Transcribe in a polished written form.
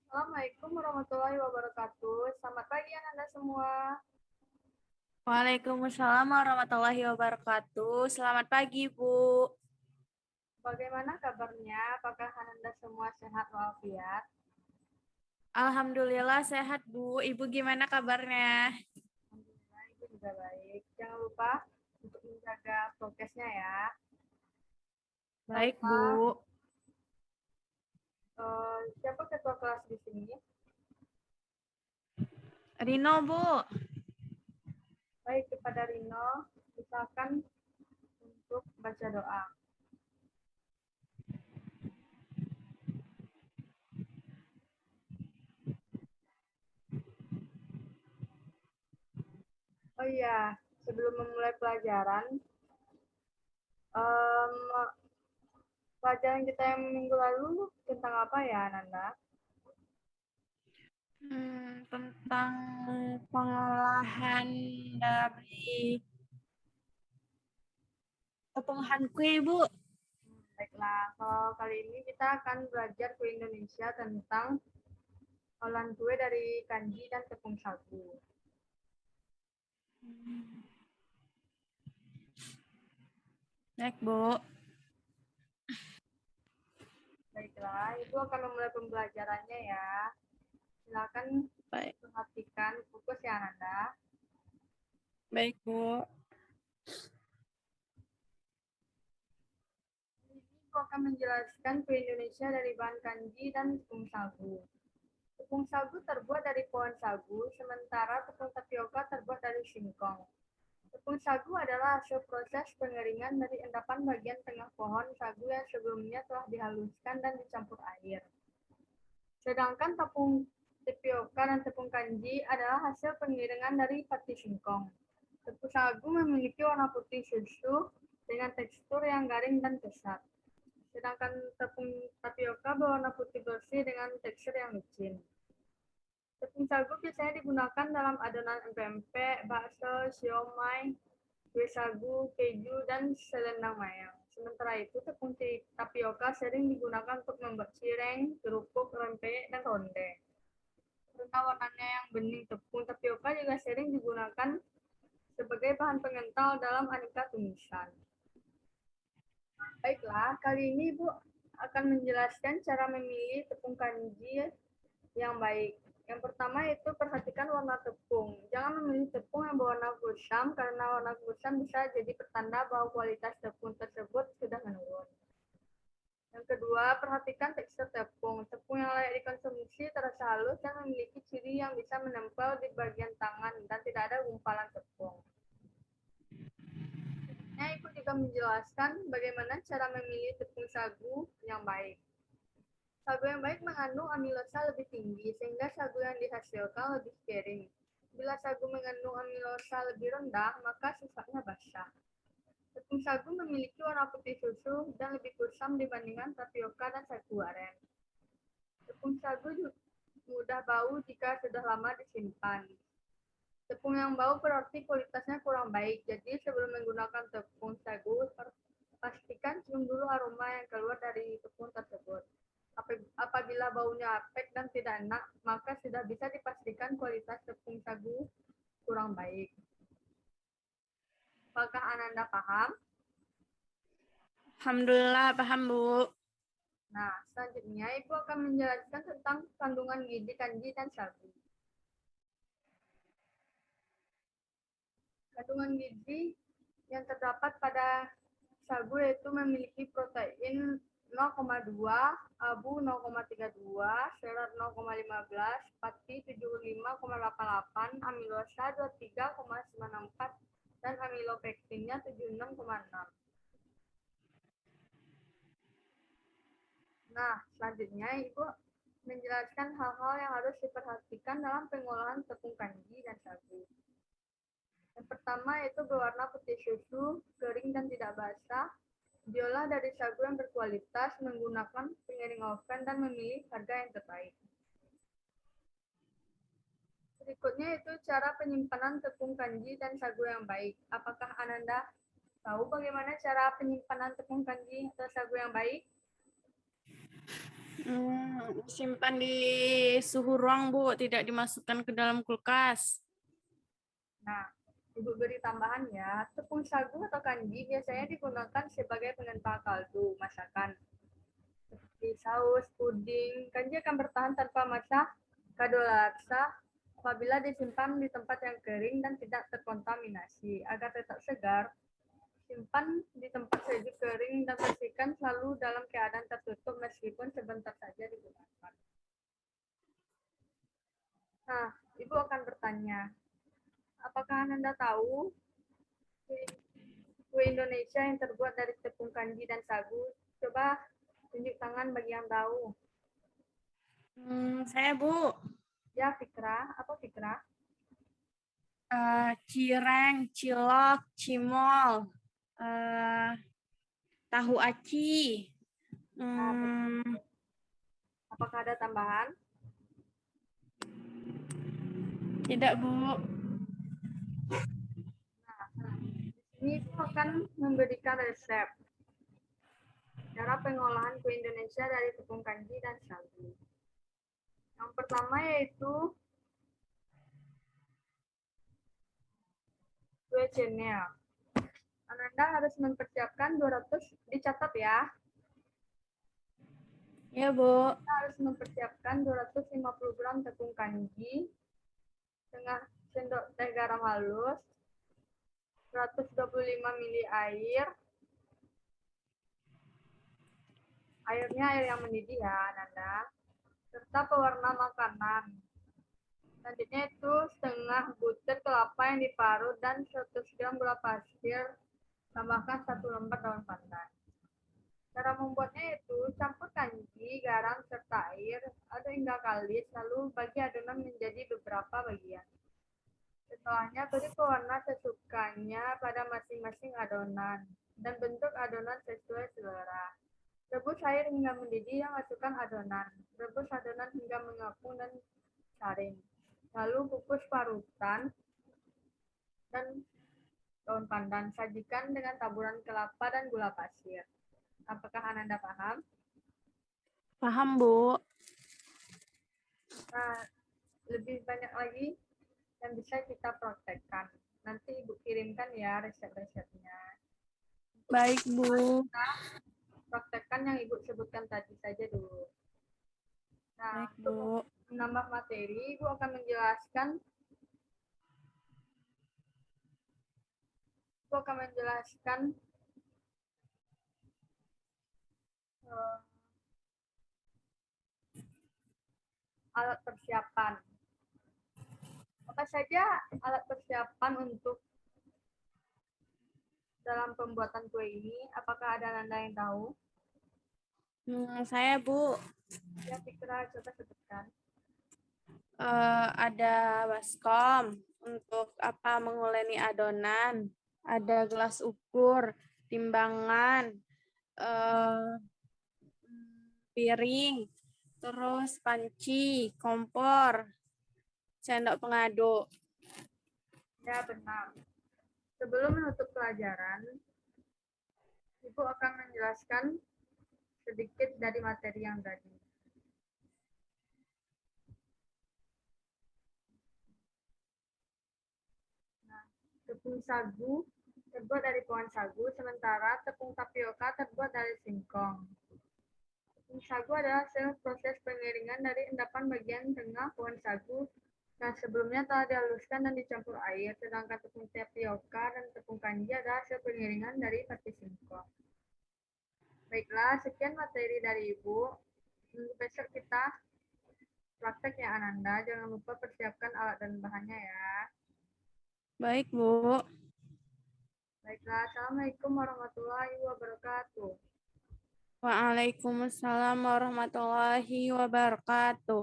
Assalamualaikum warahmatullahi wabarakatuh. Selamat pagi Anda semua. Waalaikumsalam warahmatullahi wabarakatuh. Selamat pagi, Bu. Bagaimana kabarnya? Apakah Anda semua sehat walafiat? Alhamdulillah sehat, Bu. Ibu gimana kabarnya? Alhamdulillah, itu juga baik. Jangan lupa untuk menjaga prokesnya ya. Baik, Sama Bu. siapa ketua kelas di sini? Rino, Bu. Baik, kepada Rino, misalkan untuk baca doa. Oh iya, sebelum memulai pelajaran, em, pelajaran kita yang minggu lalu tentang apa ya, Nanda? Tentang pengolahan dari kepenguhan kue, Bu. Baiklah, kalau kali ini kita akan belajar ke Indonesia tentang olahan kue dari kanji dan tepung sagu. Baik, Bu. Baiklah, Ibu akan memulai pembelajarannya ya. Silakan Baik, perhatikan fokus ya Anda. baik, Bu. Ini Ibu akan menjelaskan kue Indonesia dari bahan kanji dan tepung sagu. Tepung sagu terbuat dari pohon sagu, sementara tepung tapioka terbuat dari singkong. Tepung sagu adalah hasil proses pengeringan dari endapan bagian tengah pohon sagu yang sebelumnya telah dihaluskan dan dicampur air. Sedangkan tepung tapioka dan tepung kanji adalah hasil pengiringan dari pati singkong. Tepung sagu memiliki warna putih susu dengan tekstur yang garing dan kesat. Sedangkan tepung tapioka berwarna putih bersih dengan tekstur yang licin. Tepung sagu biasanya digunakan dalam adonan pempek, bakso, siomay, kue sagu, keju, dan selendang mayang. Sementara itu, tepung tapioka sering digunakan untuk membuat cireng, kerupuk, rempeyek, dan ronde. Serta warnanya yang bening, tepung tapioka juga sering digunakan sebagai bahan pengental dalam aneka tumisan. Baiklah, kali ini Ibu akan menjelaskan cara memilih tepung kanji yang baik. Yang pertama itu perhatikan warna tepung. Jangan memilih tepung yang berwarna kusam karena warna kusam bisa jadi pertanda bahwa kualitas tepung tersebut sudah menurun. Yang kedua, perhatikan tekstur tepung. Tepung yang layak dikonsumsi terasa halus dan memiliki ciri yang bisa menempel di bagian tangan dan tidak ada gumpalan tepung. Nah, Ibu juga menjelaskan bagaimana cara memilih tepung sagu yang baik. Sagu yang baik mengandung amilosa lebih tinggi, sehingga sagu yang dihasilkan lebih kering. Bila sagu mengandung amilosa lebih rendah, maka sifatnya basah. Tepung sagu memiliki warna putih susu dan lebih kusam dibandingkan tapioka dan sagu aren. Tepung sagu mudah bau jika sudah lama disimpan. Tepung yang bau berarti kualitasnya kurang baik, jadi sebelum menggunakan tepung sagu, pastikan cium dulu aroma yang keluar dari tepung tersebut. Apabila baunya apek dan tidak enak, maka sudah bisa dipastikan kualitas tepung sagu kurang baik. Apakah Ananda paham? Alhamdulillah paham, Bu. Nah, selanjutnya Ibu akan menjelaskan tentang kandungan gizi kanji dan sagu. Kandungan gizi yang terdapat pada sagu yaitu memiliki protein 0,2, abu 0,32, serat 0,15, pati 75,88, amilosa 23,94, dan amilopektinnya 76,6. Nah, selanjutnya Ibu menjelaskan hal-hal yang harus diperhatikan dalam pengolahan tepung kanji dan sagu. Yang pertama yaitu berwarna putih susu, kering dan tidak basah. Diolah dari sagu yang berkualitas menggunakan pengiring oven dan memilih harga yang terbaik. Berikutnya itu cara penyimpanan tepung kanji dan sagu yang baik. Apakah Ananda tahu bagaimana cara penyimpanan tepung kanji atau sagu yang baik? Simpan di suhu ruang, Bu, tidak dimasukkan ke dalam kulkas. Nah, Ibu beri tambahan ya, tepung sagu atau kanji biasanya digunakan sebagai pengental kaldu masakan. Seperti saus, puding, kanji akan bertahan tanpa masak kadaluarsa apabila disimpan di tempat yang kering dan tidak terkontaminasi. Agar tetap segar, simpan di tempat sejuk kering dan bersihkan selalu dalam keadaan tertutup meskipun sebentar saja digunakan. Nah, Ibu akan bertanya, apakah Anda tahu kue Indonesia yang terbuat dari tepung kanji dan sagu? Coba tunjuk tangan bagi yang tahu. Saya, Bu. Ya, Fikra. Apa Fikra? Cireng, cilok, cimol, tahu aci. Apakah ada tambahan? Tidak, Bu. Ini akan memberikan resep cara pengolahan kue Indonesia dari tepung kanji dan sagu. Yang pertama yaitu kue cenil. Anda harus mempersiapkan 200, dicatat ya. Ya, Bu. Anda harus mempersiapkan 250 gram tepung kanji, setengah sendok teh garam halus, 125 ml air. Airnya air yang mendidih ya, Nanda. Serta pewarna makanan. Selanjutnya itu setengah butir kelapa yang diparut dan 100 gram gula pasir, tambahkan 1 lembar daun pandan. Cara membuatnya itu campur kanji, garam, serta air, aduk hingga kalis, lalu bagi adonan menjadi beberapa bagian. Setelahnya beri pewarna sesukanya pada masing-masing adonan dan bentuk adonan sesuai selera. Rebus air hingga mendidih, yang masukkan adonan. Rebus adonan hingga mengapung dan saring. Lalu kukus parutan dan daun pandan. Sajikan dengan taburan kelapa dan gula pasir. Apakah Ananda paham? Paham, Bu. Nah, lebih banyak lagi yang bisa kita praktekkan. Nanti Ibu kirimkan ya resep-resepnya. Baik, Bu. Kita praktekkan yang Ibu sebutkan tadi saja dulu. Nah, Baik, untuk Bu. menambah materi, Ibu akan menjelaskan alat persiapan. Apa saja alat persiapan untuk dalam pembuatan kue ini? Apakah ada Nanda yang tahu? Saya, Bu. Ya, Fikra, coba sebutkan. Ada baskom untuk menguleni adonan, ada gelas ukur, timbangan, piring, terus panci, kompor, sendok pengaduk. Ya, benar. Sebelum menutup pelajaran, Ibu akan menjelaskan sedikit dari materi yang tadi. Nah, tepung sagu terbuat dari pohon sagu, sementara tepung tapioka terbuat dari singkong. Tepung sagu adalah hasil proses pengeringan dari endapan bagian tengah pohon sagu yang sebelumnya telah dihaluskan dan dicampur air, sedangkan tepung tapioka dan tepung kanji adalah hasil pengeringan dari pati singkong. Baiklah, sekian materi dari Ibu. Minggu besok kita praktek ya Ananda. Jangan lupa persiapkan alat dan bahannya ya. Baik, Bu. Baiklah, Assalamualaikum warahmatullahi wabarakatuh. Waalaikumsalam warahmatullahi wabarakatuh.